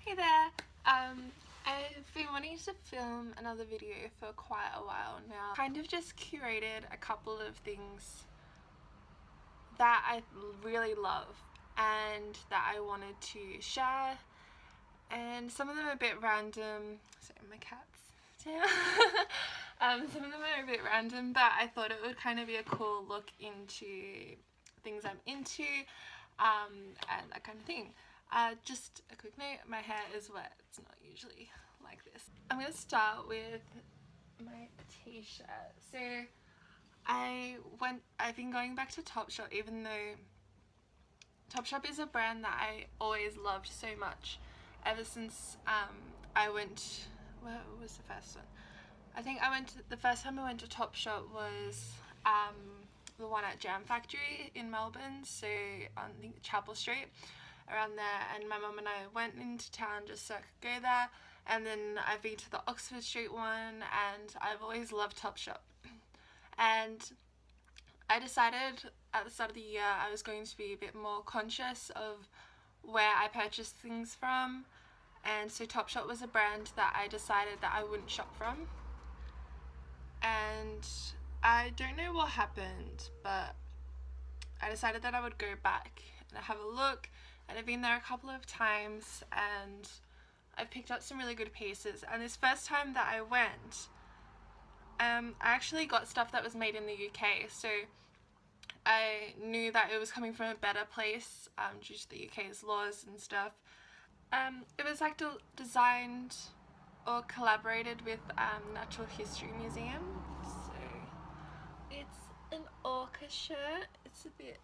Hey there! I've been wanting to film another video for quite a while now. Kind of just curated a couple of things that I really love and that I wanted to share, and some of them are a bit random. Sorry, my cat's down. Some of them are a bit random, but I thought it would kind of be a cool look into things I'm into and that kind of thing. Just a quick note, my hair is wet, it's not usually like this. I'm going to start with my t-shirt. So I've been going back to Topshop, even though Topshop is a brand that I always loved so much ever since I went, what was the first one? I think the first time I went to Topshop was the one at Jam Factory in Melbourne, so on I think Chapel Street, around there, and my mum and I went into town just so I could go there. And then I've been to the Oxford Street one, and I've always loved Topshop. And I decided at the start of the year I was going to be a bit more conscious of where I purchase things from, and so Topshop was a brand that I decided that I wouldn't shop from. And I don't know what happened, but I decided that I would go back and have a look, and I've been there a couple of times and I've picked up some really good pieces. And this first time that I went, I actually got stuff that was made in the UK, so I knew that it was coming from a better place due to the UK's laws and stuff. It was like designed or collaborated with Natural History Museum, so it's an orca shirt. It's a bit,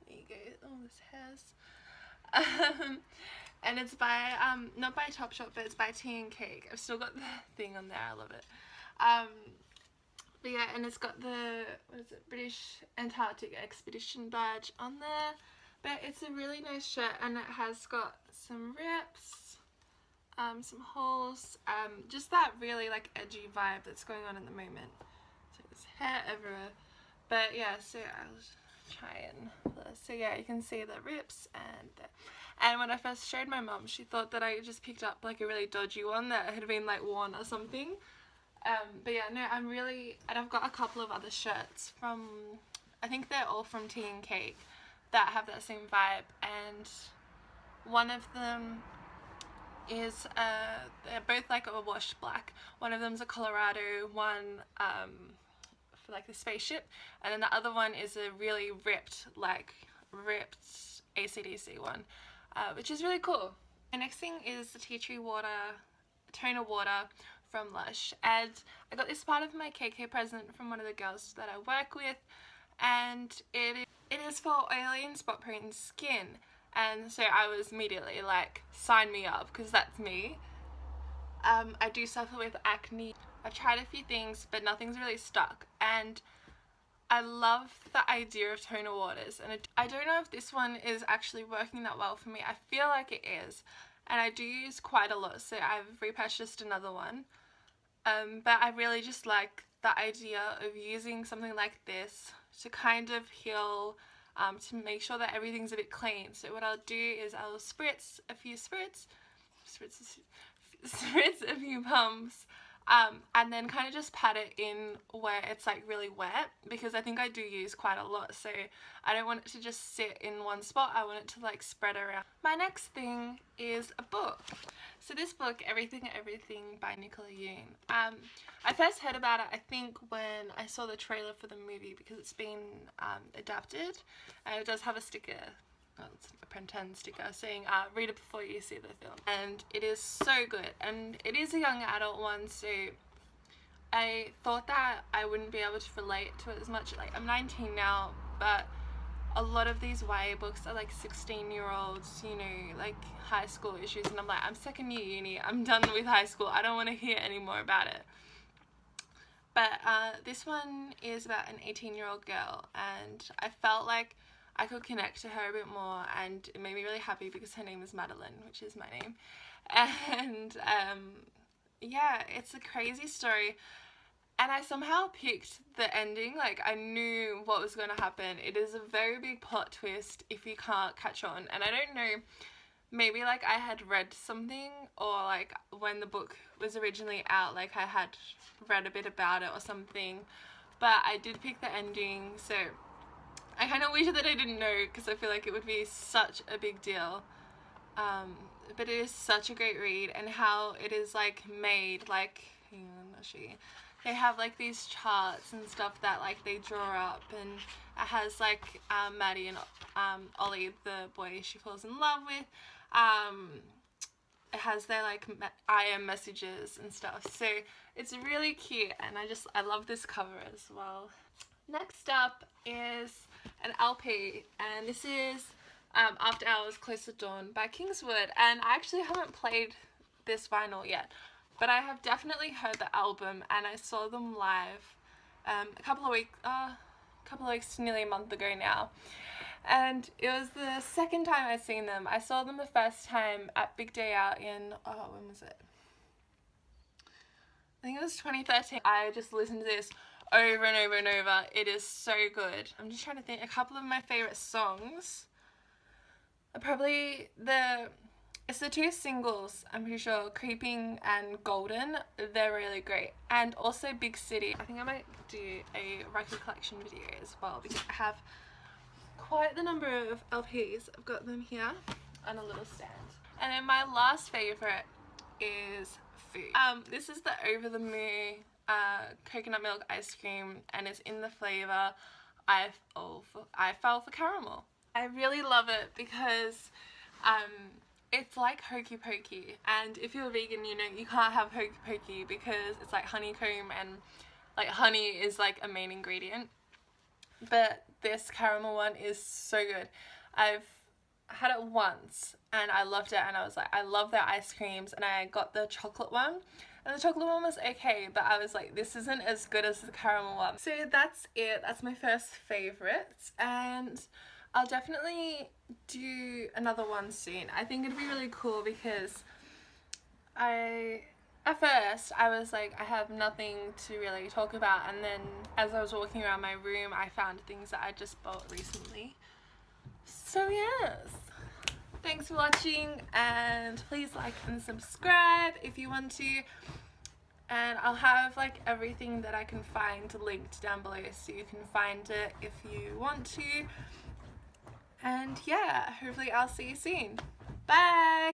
there you go, all this hairs. And it's by not by Topshop, but it's by Tea and Cake. I've still got the thing on there, I love it. But yeah, and it's got the, what is it, British Antarctic Expedition badge on there. But it's a really nice shirt, and it has got some rips, some holes, just that really like edgy vibe that's going on at the moment. So there's hair everywhere. But yeah, so I'll try and, so yeah, you can see the rips and when I first showed my mum, she thought that I just picked up like a really dodgy one that had been like worn or something. But yeah, no, and I've got a couple of other shirts from, I think they're all from Tea and Cake, that have that same vibe, and one of them is they're both like a washed black. One of them's a Colorado one for like the spaceship, and then the other one is a really ripped AC/DC one, which is really cool. My next thing is the tea tree water, toner water from Lush, and I got this part of my KK present from one of the girls that I work with, and it is for oily and spot prone skin. And so I was immediately like, sign me up, because that's me. I do suffer with acne. I've tried a few things, but nothing's really stuck, and I love the idea of toner waters, and I don't know if this one is actually working that well for me. I feel like it is, and I do use quite a lot, so I've repurchased another one. But I really just like the idea of using something like this to kind of heal, to make sure that everything's a bit clean. So what I'll do is I'll spritz a few pumps, and then kind of just pat it in where it's like really wet, because I think I do use quite a lot, so I don't want it to just sit in one spot. I want it to like spread around. My next thing is a book. So this book, Everything by Nicola Yoon. I first heard about it, I think, when I saw the trailer for the movie, because it's been adapted, and it does have a sticker, well, it's a pretend sticker saying read it before you see the film, and it is so good, and it is a young adult one, so I thought that I wouldn't be able to relate to it as much. Like, I'm 19 now, but a lot of these YA books are like 16-year-olds, you know, like high school issues, and I'm like, I'm second year uni, I'm done with high school, I don't want to hear any more about it. But this one is about an 18-year-old girl, and I felt like I could connect to her a bit more, and it made me really happy because her name is Madeline, which is my name. And yeah, it's a crazy story, and I somehow picked the ending. Like, I knew what was going to happen. It is a very big plot twist if you can't catch on, and I don't know maybe like I had read something, or like when the book was originally out, like I had read a bit about it or something, but I did pick the ending, so I kind of wish that I didn't know, because I feel like it would be such a big deal. But it is such a great read, and how it is like made, like, hang on, I'll show you. They have like these charts and stuff that like they draw up, and it has like Maddie and Ollie, the boy she falls in love with. It has their like I am messages and stuff, so it's really cute, and I love this cover as well. Next up is an LP, and this is After Hours, Close to Dawn by Kingswood, and I actually haven't played this vinyl yet, but I have definitely heard the album, and I saw them live a couple of weeks, nearly a month ago now, and it was the second time I'd seen them. I saw them the first time at Big Day Out in, when was it? I think it was 2013. I just listened to this over and over and over. It is so good. I'm just trying to think. A couple of my favourite songs are probably it's the two singles, I'm pretty sure, Creeping and Golden. They're really great. And also Big City. I think I might do a record collection video as well, because I have quite the number of LPs. I've got them here on a little stand. And then my last favourite is Food. This is the Over the Moon coconut milk ice cream, and it's in the flavour I Fell for Caramel. I really love it because it's like hokey pokey, and if you're vegan, you know you can't have hokey pokey because it's like honeycomb, and like honey is like a main ingredient, but this caramel one is so good. I've had it once and I loved it, and I was like, I love their ice creams, and I got the chocolate one, and the chocolate one was okay, but I was like, this isn't as good as the caramel one. So that's it. That's my first favourites, and I'll definitely do another one soon. I think it'd be really cool because at first I was like, I have nothing to really talk about, and then as I was walking around my room I found things that I just bought recently. So yes, thanks for watching, and please like and subscribe if you want to, and I'll have like everything that I can find linked down below so you can find it if you want to. And yeah, hopefully I'll see you soon. Bye!